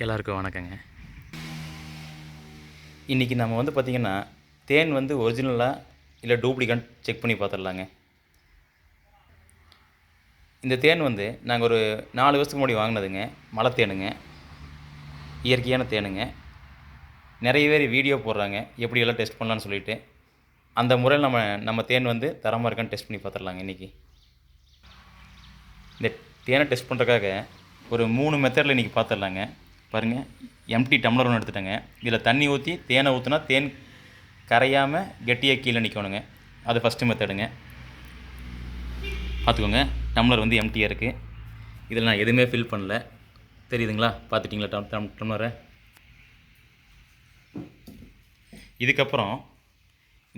எல்லாருக்கும் வணக்கங்க. இன்றைக்கி நம்ம வந்து பார்த்திங்கன்னா, தேன் வந்து ஒரிஜினலா இல்லை டூப்ளிகேட் செக் பண்ணி பார்த்துடலாங்க. இந்த தேன் வந்து நாங்கள் ஒரு 4 வருஷத்துக்கு முன்னாடி வாங்கினதுங்க. மலை தேனுங்க, இயற்கையான தேனுங்க. நிறைய பேர் வீடியோ போடுறாங்க, எப்படியெல்லாம் டெஸ்ட் பண்ணலான்னு சொல்லிட்டு. அந்த முறையில் நம்ம தேன் வந்து தரமாக இருக்கான்னு டெஸ்ட் பண்ணி பார்த்துடலாங்க இன்றைக்கி. இந்த தேனை டெஸ்ட் பண்ணுறதுக்காக ஒரு 3 மெத்தடில் இன்றைக்கி பார்த்துடலாங்க. பாருங்கள், எம்டி டம்ளர் ஒன்று எடுத்துட்டேங்க. இதில் தண்ணி ஊற்றி தேனை ஊற்றினா தேன் கரையாமல் கெட்டியாக கீழே நிற்கணுங்க. அது ஃபஸ்ட்டு மெத்தடுங்க. பார்த்துக்கோங்க, டம்ளர் வந்து எம்டியாக இருக்குது. இதில் நான் எதுவுமே ஃபில் பண்ணல. தெரியுதுங்களா? பார்த்துட்டிங்களா டம்ளரை? இதுக்கப்புறம்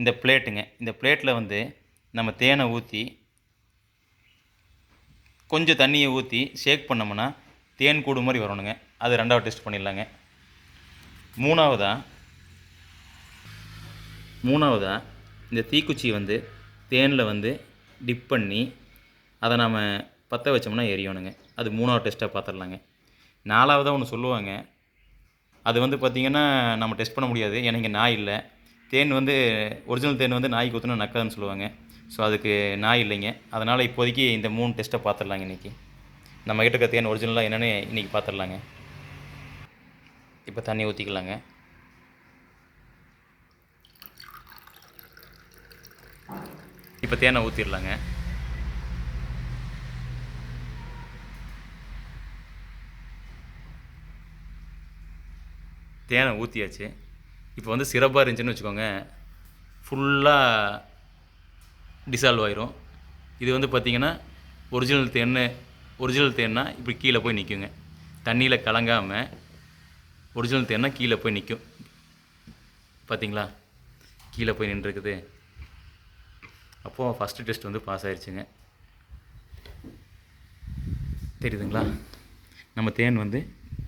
இந்த பிளேட்டுங்க. இந்த பிளேட்டில் வந்து நம்ம தேனை ஊற்றி கொஞ்சம் தண்ணியை ஊற்றி ஷேக் பண்ணோம்னா தேன் கூடு மாதிரி வரணுங்க. அது 2வது டெஸ்ட் பண்ணிடலாங்க. மூணாவதாக இந்த தீக்குச்சி வந்து தேனில் வந்து டிப் பண்ணி அதை நாம் பற்ற வச்சோம்னா எரியணுங்க. அது 3வது டெஸ்ட்டாக பார்த்துடலாங்க. 4வதாக ஒன்று சொல்லுவாங்க. அது வந்து பார்த்திங்கன்னா நம்ம டெஸ்ட் பண்ண முடியாது, ஏன்னா இங்கே நாய் இல்லை. தேன் வந்து ஒரிஜினல் தேன் வந்து நாய்க்கு ஊற்றினா நக்காதுன்னு சொல்லுவாங்க. ஸோ அதுக்கு நாய் இல்லைங்க. அதனால் இப்போதைக்கு இந்த 3 டெஸ்ட்டை பார்த்துடலாங்க. இன்றைக்கி நம்மக்கிட்ட இருக்க தேன் ஒரிஜினலாக என்னென்னு இன்றைக்கி பார்த்துடலாங்க. இப்போ தண்ணி ஊற்றிக்கலாங்க. இப்போ தேனை ஊற்றிடலாங்க. தேனை ஊற்றியாச்சு. இப்போ வந்து சிறப்பாக இருந்துச்சுன்னு வச்சுக்கோங்க, ஃபுல்லாக டிசால்வ் ஆயிரும். இது வந்து பார்த்திங்கன்னா ஒரிஜினல் தேன்னா இப்படி கீழே போய் நிற்குங்க. தண்ணியில் கலங்காமல் ஒரிஜினல் தேன்னா கீழே போய் நிற்கும். பார்த்திங்களா? கீழே போய் நின்றுருக்குது. அப்போது ஃபஸ்ட்டு டெஸ்ட் வந்து பாஸ் ஆயிடுச்சுங்க. தெரியுதுங்களா? நம்ம தேன் வந்து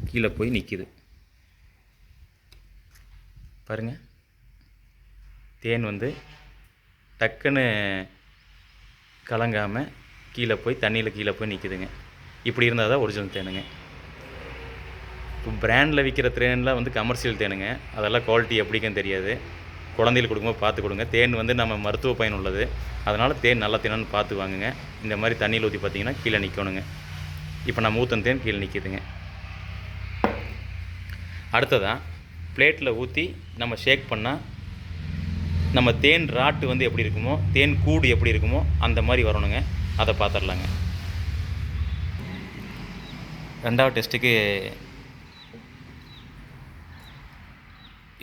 கீழே போய் நிற்கிது பாருங்கள். தேன் வந்து டக்குன்னு கலங்காமல் தண்ணியில் கீழே போய் நிற்கிதுங்க. இப்படி இருந்தால் தான் ஒரிஜினல் தேனுங்க. இப்போ பிராண்டில் விற்கிற தேன்லாம் வந்து கமர்ஷியல் தேனுங்க. அதெல்லாம் குவாலிட்டி எப்படின்னு தெரியாது. குழந்தைகளுக்கு கொடுக்கும்போது பார்த்து கொடுங்க. தேன் வந்து நம்ம மருத்துவ பயன் உள்ளது. அதனால் தேன் நல்ல தேனான்னு பார்த்து வாங்குங்க. இந்த மாதிரி தண்ணியில் ஊற்றி பார்த்திங்கன்னா கீழே நிற்கணுங்க. இப்போ நம்ம ஊற்றின தேன் கீழே நிற்கிதுங்க. அடுத்ததாக பிளேட்டில் ஊற்றி நம்ம ஷேக் பண்ணால் நம்ம தேன் ராட்டு வந்து எப்படி இருக்குமோ, தேன் கூடு எப்படி இருக்குமோ அந்த மாதிரி வரணுங்க. அதை பார்த்துடலாங்க. 2வது டெஸ்ட்டுக்கு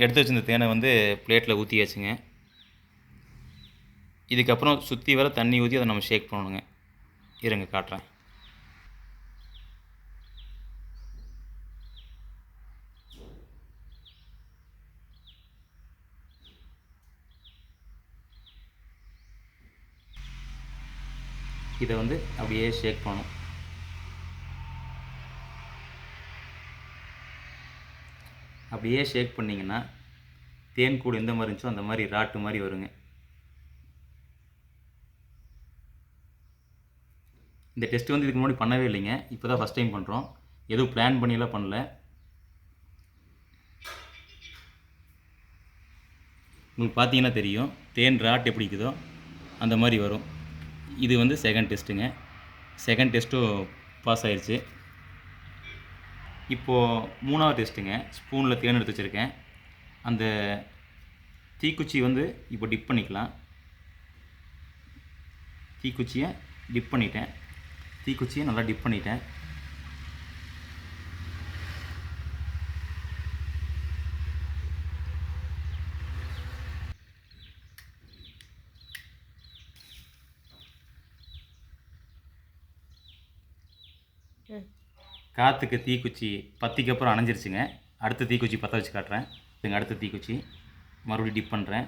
எடுத்து வச்சிருந்த தேனை வந்து பிளேட்டில் ஊற்றியாச்சுங்க. இதுக்கப்புறம் சுற்றி வர தண்ணி ஊற்றி அதை நம்ம ஷேக் பண்ணணுங்க. இருங்க காட்டுறேன். இதை வந்து அப்படியே ஷேக் பண்ணணும். அப்படியே ஷேக் பண்ணிங்கன்னா தேன் கூடு எந்த மாதிரி இருந்துச்சோ அந்த மாதிரி ராட்டு மாதிரி வருங்க. இந்த டெஸ்ட் வந்து இதுக்கு முன்னாடி பண்ணவே இல்லைங்க. இப்போ தான் ஃபஸ்ட் டைம் பண்ணுறோம். எதுவும் பிளான் பண்ணியெல்லாம் பண்ணல. உங்களுக்கு பார்த்தீங்கன்னா தெரியும், தேன் ராட் எப்படி இருக்குதோ அந்த மாதிரி வரும். இது வந்து செகண்ட் டெஸ்ட்டுங்க. செகண்ட் டெஸ்ட்டும் பாஸ் ஆயிடுச்சு. இப்போது 3வது டெஸ்ட்டுங்க. ஸ்பூனில் தேன் எடுத்து வச்சுருக்கேன். அந்த தீக்குச்சி வந்து இப்போ டிப் பண்ணிக்கலாம். தீக்குச்சியை நல்லா டிப் பண்ணிட்டேன். காற்றுக்கு தீக்குச்சி பத்திக்கு அப்புறம் அணைஞ்சிருச்சுங்க. அடுத்த தீக்குச்சி பற்ற வச்சு காட்டுறேன். அடுத்த தீக்குச்சி மறுபடியும் டிப் பண்ணுறேன்.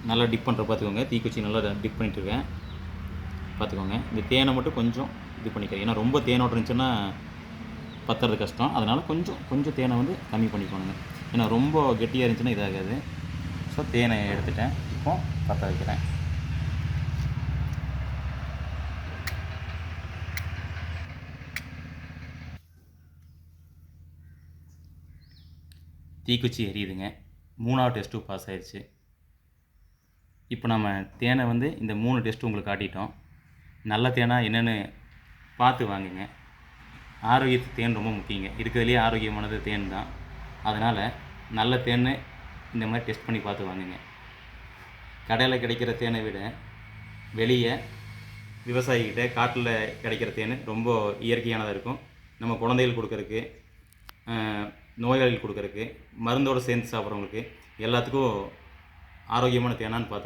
நல்லா டிப் பண்ணுற பார்த்துக்கோங்க. தீக்குச்சி நல்லா டிப் பண்ணிட்டுருக்கேன். பார்த்துக்கோங்க. இந்த தேனை மட்டும் கொஞ்சம் இது பண்ணிக்கிறேன். ஏன்னா ரொம்ப தேனோடு இருந்துச்சுன்னா பற்றுறது கஷ்டம். அதனால் கொஞ்சம் தேனை வந்து கம்மி பண்ணிக்கோணுங்க. ஏன்னா ரொம்ப கெட்டியாக இருந்துச்சுன்னா இதாகாது. ஸோ தேனை எடுத்துட்டேன். இப்போ பற்ற வைக்கிறேன். தீக்குச்சி எரியுதுங்க. 3வது டெஸ்ட்டும் பாஸ் ஆயிடுச்சு. இப்போ நம்ம தேனை வந்து இந்த 3 டெஸ்ட்டு உங்களுக்கு காட்டிட்டோம். நல்ல தேனா என்னென்னு பார்த்து வாங்குங்க. ஆரோக்கியத்துக்கு தேன் ரொம்ப முக்கியங்க. இருக்கிறதுலேயே ஆரோக்கியமானது தேன் தான். அதனால் நல்ல தேன் இந்த மாதிரி டெஸ்ட் பண்ணி பார்த்து வாங்குங்க. கடையில் கிடைக்கிற தேனை விட வெளியே விவசாயிகிட்ட காட்டில் கிடைக்கிற தேன் ரொம்ப இயற்கையானதாக இருக்கும். நம்ம குழந்தைகள் கொடுக்கறக்கு, நோயாளிகள் கொடுக்கறக்கு, மருந்தோடு சேர்ந்து சாப்பிட்றவங்களுக்கு எல்லாத்துக்கும் ஆரோக்கியமான தேனான்னு பார்த்து வாங்க.